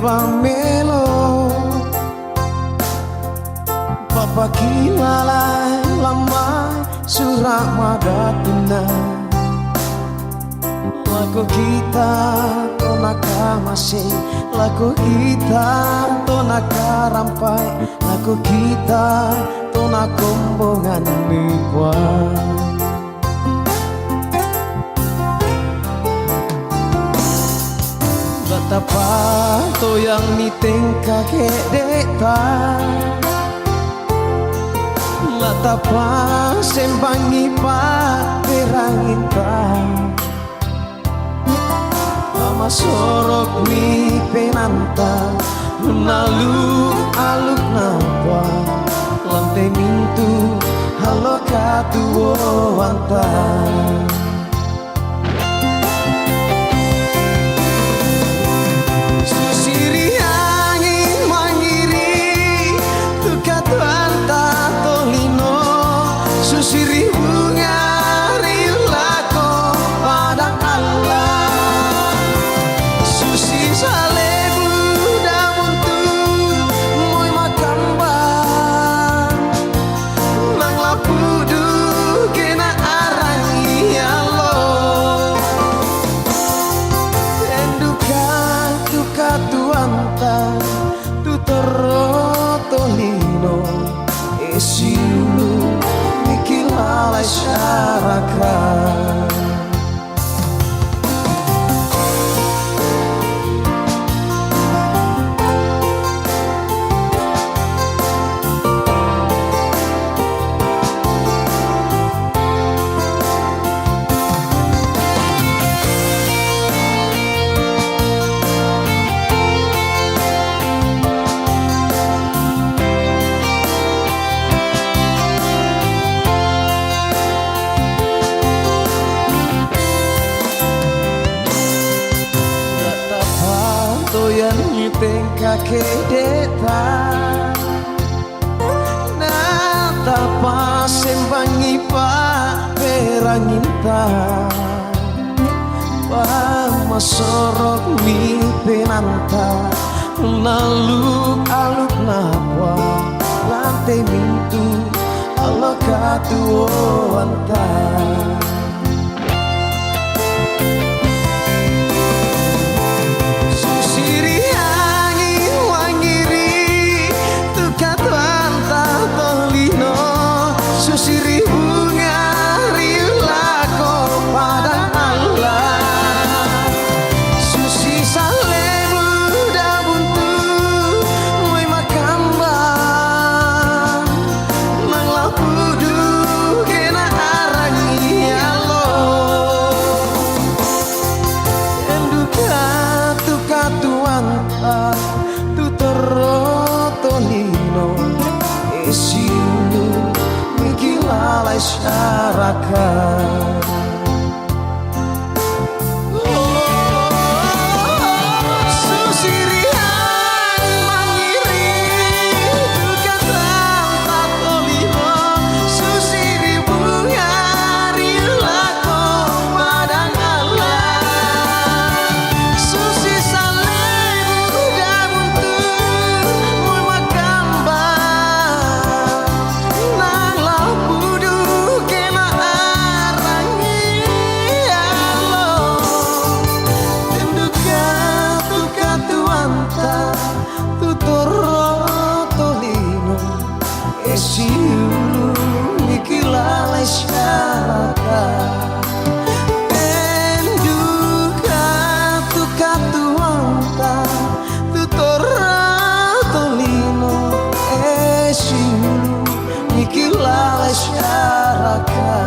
pamelo Papa kilalai lamai surah madatina Lagu kita tonaka masih Lagu kita tonaka rampai Lagu kita tonaka kombongan nipuan Betapa to yang niting kakek deta Betapa sembangi pak peranginta Mama sorok mi penanta Menaluk aluk napa Lantai mintu halo katuo wantan Susiri bunga rilako pada Allah Susi sale buda muntu Moy makan bang Nang lapudu kena arangi Allah Enduka tuka tuanta Tutoro tolino Esiulu Lalai syarakat Yang nyiteng kakek deta Nata pas sembangi pak peranginta Pama sorok mi penanta Naluk aluk napa Lantai mintu Allah katuo antar Susiri bunga rilako pada Allah Susi sale buda buntu Moy makan bang Nang lapudu kena arangi Allah Enduka tuka tuanta Tutoro tolino Esiulu Lalai syarakat Susirian mangiri Duka tanpa tolino Susiri bunga rilako padang Allah Susi sale buda buntu Moy makan bang Nang lapudu kena arangi Allah Tenduka tuka tuanta Tutoro tolino Esiulu niki lalai syarakat Tenduka tuka tuanta Tutoro tolino Esiulu Niki lalai syarakat